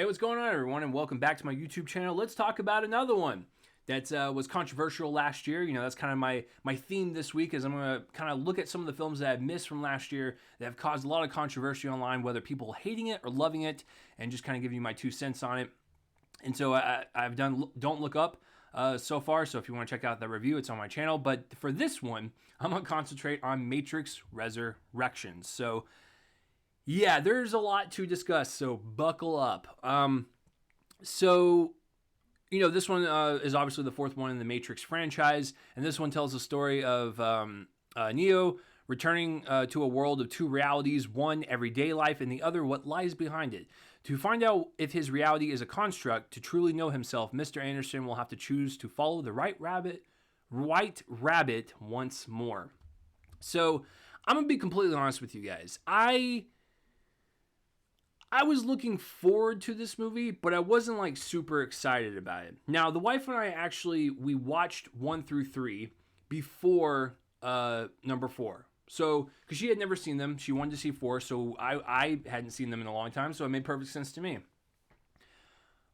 Hey, what's going on, everyone, and welcome back to my YouTube channel. Let's talk about another one that was controversial last year. You know, that's kind of my theme this week, is I'm going to kind of look at some of the films that I've missed from last year that have caused a lot of controversy online, whether people hating it or loving it, and just kind of give you my 2 cents on it. And so I've done Don't Look Up so far, so if you want to check out the review, it's on my channel. But for this one, I'm going to concentrate on Matrix Resurrections. So yeah, there's a lot to discuss, so buckle up. So, you know, this one is obviously the 4th one in the Matrix franchise, and this one tells the story of Neo returning to a world of 2 realities, one everyday life and the other what lies behind it. To find out if his reality is a construct, to truly know himself, Mr. Anderson will have to choose to follow the white rabbit once more. So, I'm going to be completely honest with you guys. I was looking forward to this movie, but I wasn't like super excited about it. Now, the wife and I we watched 1 through 3 before number 4. So, because she had never seen them, she wanted to see 4, so I hadn't seen them in a long time, so it made perfect sense to me.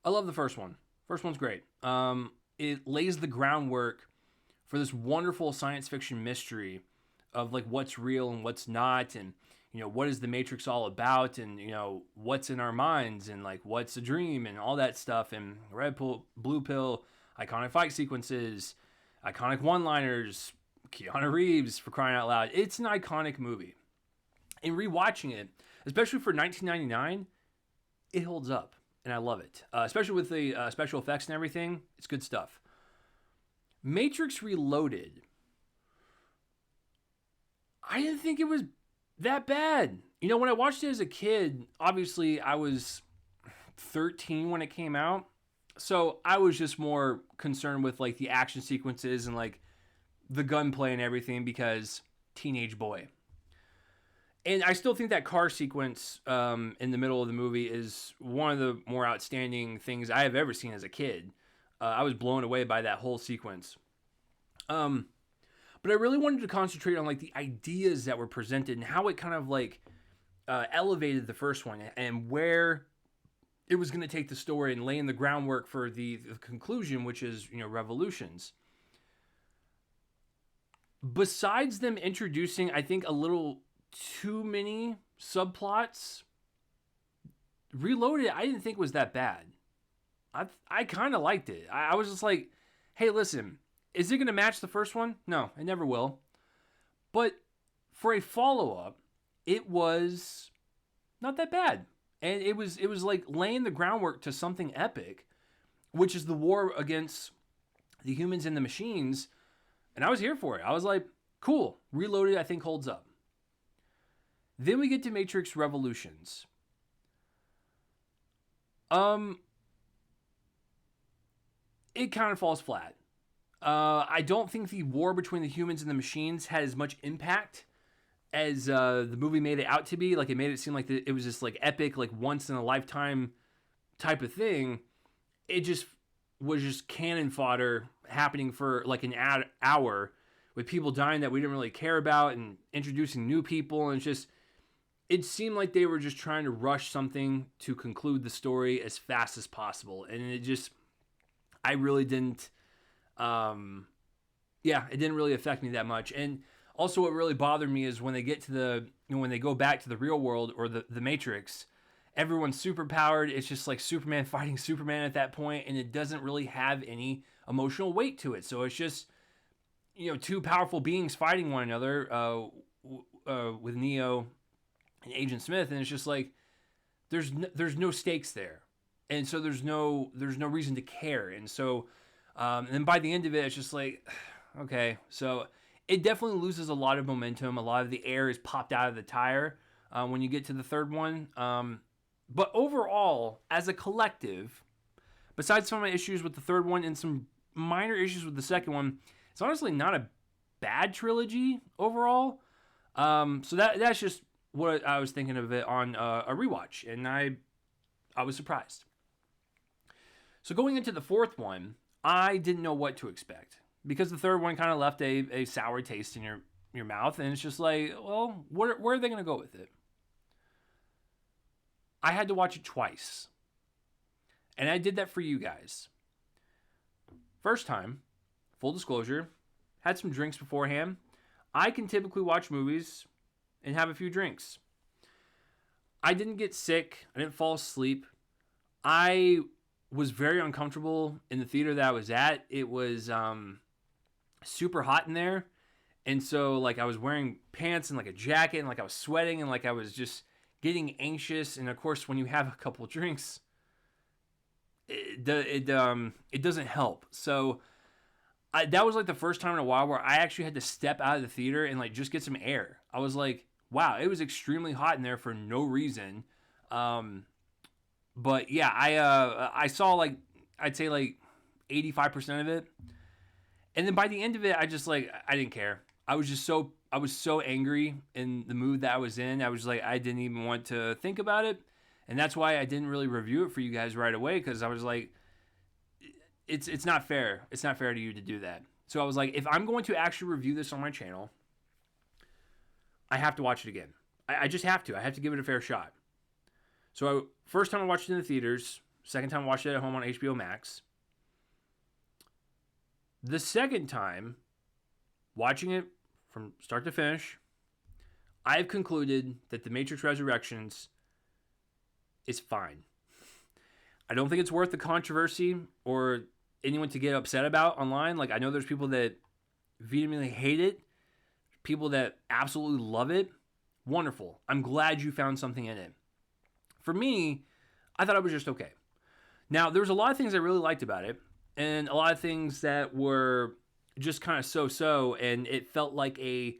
I love the first one. First one's great. It lays the groundwork for this wonderful science fiction mystery of like what's real and what's not, and you know, what is the Matrix all about, and you know, what's in our minds, and like what's a dream, and all that stuff, and red pill, blue pill, iconic fight sequences, iconic one-liners, Keanu Reeves, for crying out loud. It's an iconic movie. And rewatching it, especially for 1999, it holds up, and I love it. Especially with the special effects and everything, it's good stuff. Matrix Reloaded, I didn't think it was that bad. You know, when I watched it as a kid, obviously I was 13 when it came out. So I was just more concerned with like the action sequences and like the gunplay and everything because teenage boy. And I still think that car sequence in the middle of the movie is one of the more outstanding things I have ever seen as a kid. I was blown away by that whole sequence. But I really wanted to concentrate on like the ideas that were presented and how it kind of like elevated the first one and where it was going to take the story and laying the groundwork for the conclusion, which is, you know, Revolutions. Besides them introducing, I think, a little too many subplots, Reloaded, I didn't think was that bad. I kind of liked it. I was just like, hey, listen, is it going to match the first one? No, it never will. But for a follow-up, it was not that bad. And it was like laying the groundwork to something epic, which is the war against the humans and the machines. And I was here for it. I was like, cool. Reloaded, I think, holds up. Then we get to Matrix Revolutions. It kind of falls flat. I don't think the war between the humans and the machines had as much impact as the movie made it out to be. Like, it made it seem like it was this like epic, like once in a lifetime type of thing. It just was just cannon fodder happening for like an hour with people dying that we didn't really care about and introducing new people. And it seemed like they were just trying to rush something to conclude the story as fast as possible. And I really didn't. It didn't really affect me that much. And also what really bothered me is when they get to when they go back to the real world or the Matrix, everyone's super powered. It's just like Superman fighting Superman at that point, and it doesn't really have any emotional weight to it. So it's just, you know, 2 powerful beings fighting one another, with Neo and Agent Smith, and it's just like there's no stakes there. And so there's no reason to care. And so and then by the end of it, it's just like, okay. So it definitely loses a lot of momentum. A lot of the air is popped out of the tire when you get to the 3rd one. But overall, as a collective, besides some of my issues with the 3rd one and some minor issues with the 2nd one, it's honestly not a bad trilogy overall. So that's just what I was thinking of it on a rewatch, and I was surprised. So going into the 4th one, I didn't know what to expect because the 3rd one kind of left a sour taste in your mouth, and it's just like, well, where are they going to go with it? I had to watch it twice. And I did that for you guys. First time, full disclosure, had some drinks beforehand. I can typically watch movies and have a few drinks. I didn't get sick. I didn't fall asleep. I was very uncomfortable in the theater that I was at. It was super hot in there. And so, like, I was wearing pants and, like, a jacket, and, like, I was sweating, and, like, I was just getting anxious. And, of course, when you have a couple of drinks, it doesn't help. So, that was, like, the first time in a while where I actually had to step out of the theater and, like, just get some air. I was like, wow, it was extremely hot in there for no reason. But, yeah, I saw, like, I'd say, like, 85% of it. And then by the end of it, I didn't care. I was so angry in the mood that I was in. I was like, I didn't even want to think about it. And that's why I didn't really review it for you guys right away, because I was like, it's not fair. It's not fair to you to do that. So I was like, if I'm going to actually review this on my channel, I have to watch it again. I just have to. I have to give it a fair shot. So first time I watched it in the theaters. Second time I watched it at home on HBO Max. The second time, watching it from start to finish, I've concluded that The Matrix Resurrections is fine. I don't think it's worth the controversy or anyone to get upset about online. Like, I know there's people that vehemently hate it, people that absolutely love it. Wonderful. I'm glad you found something in it. For me, I thought it was just okay. Now, there was a lot of things I really liked about it, and a lot of things that were just kind of so-so, and it felt like a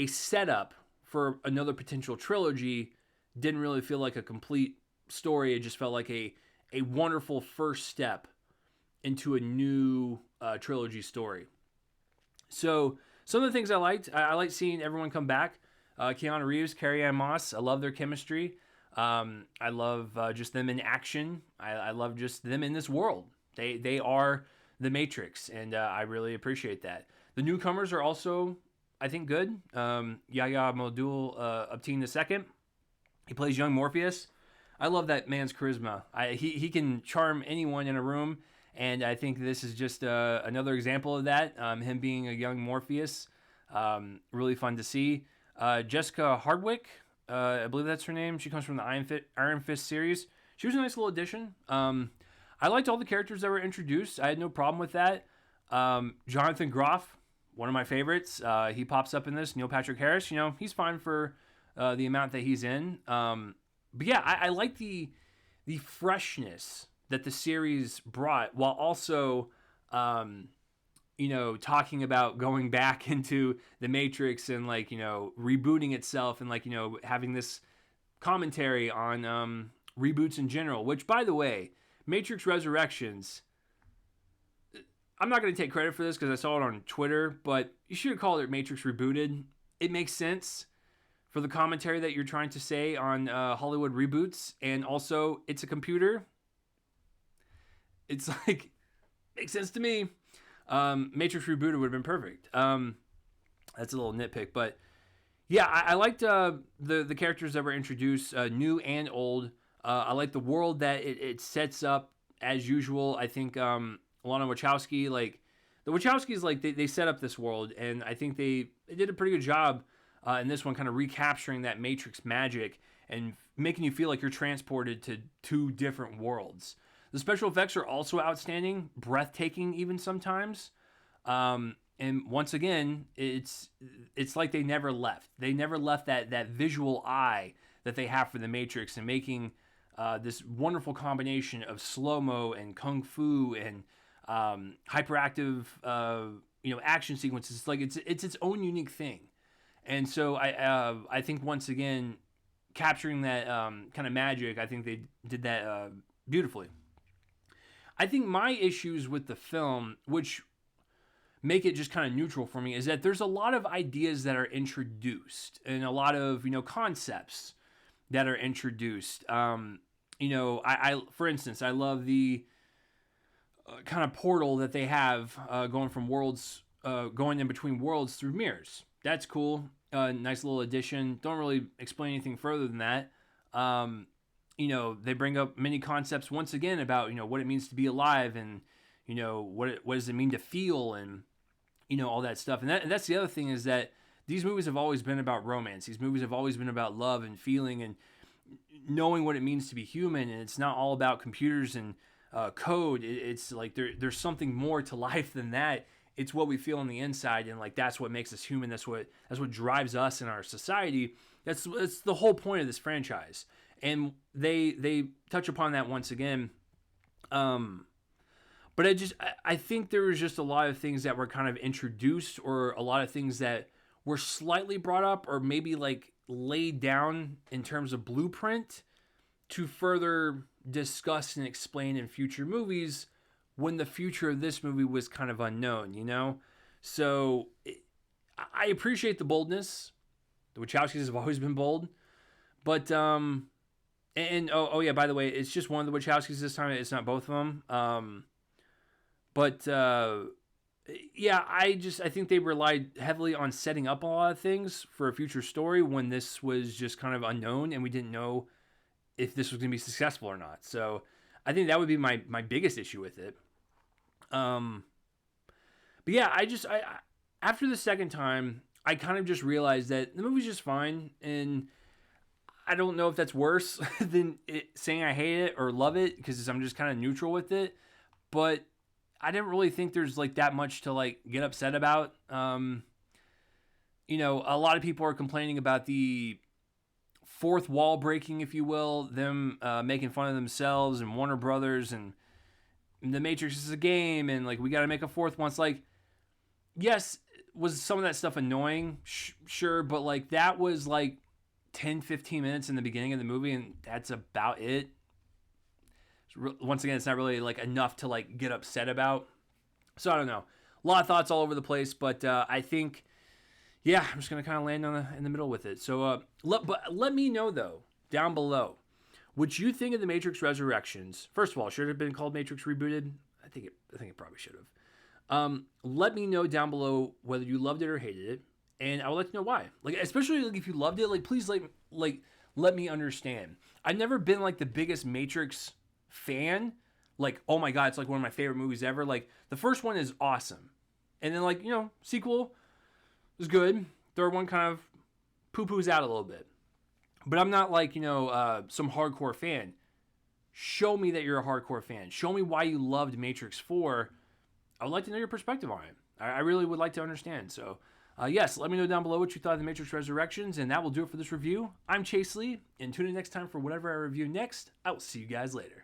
setup for another potential trilogy. Didn't really feel like a complete story. It just felt like a wonderful first step into a new trilogy story. So some of the things I liked, I liked seeing everyone come back. Keanu Reeves, Carrie-Anne Moss, I love their chemistry. I love just them in action. I love just them in this world. They are the Matrix, and I really appreciate that. The newcomers are also, I think, good. Yahya Abdul-Mateen II. He plays young Morpheus. I love that man's charisma. He can charm anyone in a room, and I think this is just another example of that. Him being a young Morpheus, really fun to see. Jessica Hardwick, I believe that's her name. She comes from the Iron Fist series. She was a nice little addition. I liked all the characters that were introduced. I had no problem with that. Jonathan Groff, one of my favorites. He pops up in this. Neil Patrick Harris, he's fine for the amount that he's in. But yeah, I like the freshness that the series brought, while also, talking about going back into the Matrix and rebooting itself, and having this commentary on reboots in general. Which, by the way, Matrix Resurrections, I'm not going to take credit for this because I saw it on Twitter, but you should have called it Matrix Rebooted. It makes sense for the commentary that you're trying to say on Hollywood reboots, and also it's a computer. It's makes sense to me. Matrix Rebooted would have been perfect. That's a little nitpick, but yeah, I liked the characters that were introduced, new and old. I like the world that it sets up as usual. I think Lana Wachowski, the Wachowskis, they set up this world, and I think they did a pretty good job in this one, kind of recapturing that Matrix magic and making you feel like you're transported to two different worlds. The special effects are also outstanding, breathtaking even sometimes. And once again, it's like they never left. They never left that visual eye that they have for the Matrix, and making this wonderful combination of slow-mo and kung fu and hyperactive action sequences. It's its own unique thing. And so I think, once again, capturing that kind of magic, I think they did that beautifully. I think my issues with the film, which make it just kind of neutral for me, is that there's a lot of ideas that are introduced, and a lot of concepts that are introduced. I for instance, I love the kind of portal that they have going from worlds, going in between worlds through mirrors. That's cool. Nice little addition. Don't really explain anything further than that. they bring up many concepts once again about, what it means to be alive, and, what does it mean to feel, and, all that stuff. And that's the other thing, is that these movies have always been about romance. These movies have always been about love and feeling and knowing what it means to be human. And it's not all about computers and code. It's like there's something more to life than that. It's what we feel on the inside, and like that's what makes us human. That's what drives us in our society. That's the whole point of this franchise. And they touch upon that once again. But I think there was just a lot of things that were kind of introduced, or a lot of things that were slightly brought up, or maybe like laid down in terms of blueprint to further discuss and explain in future movies, when the future of this movie was kind of unknown, So I appreciate the boldness. The Wachowskis have always been bold. But, and oh yeah, by the way, it's just one of the Wachowskis this time. It's not both of them. But yeah, I think they relied heavily on setting up a lot of things for a future story, when this was just kind of unknown, and we didn't know if this was going to be successful or not. So I think that would be my biggest issue with it. But yeah, I after the second time, I kind of just realized that the movie's just fine, and I don't know if that's worse than saying I hate it or love it, because I'm just kind of neutral with it. But I didn't really think there's like that much to like get upset about. A lot of people are complaining about the fourth wall breaking, if you will, them making fun of themselves and Warner Brothers, and The Matrix is a game, and like we got to make a fourth one. It's like, yes, was some of that stuff annoying? Sure, but like that was like 10-15 minutes in the beginning of the movie, and that's about it. Once again, it's not really like enough to like get upset about. So I don't know. A lot of thoughts all over the place, but I think, yeah, I'm just gonna kind of land in the middle with it. So let me know though down below what you think of the Matrix Resurrections. First of all, should it have been called Matrix Rebooted? I think it probably should have. Let me know down below whether you loved it or hated it, and I will let you know why. Like, especially like if you loved it, like please like let me understand. I've never been like the biggest Matrix fan. Like, oh my god, it's like one of my favorite movies ever. Like the first one is awesome, and then like sequel was good. Third one kind of poo-poos out a little bit. But I'm not like some hardcore fan. Show me that you're a hardcore fan. Show me why you loved Matrix 4. I would like to know your perspective on it. I really would like to understand. So yes, let me know down below what you thought of the Matrix Resurrections, and that will do it for this review. I'm Chase Lee, and tune in next time for whatever I review next. I will see you guys later.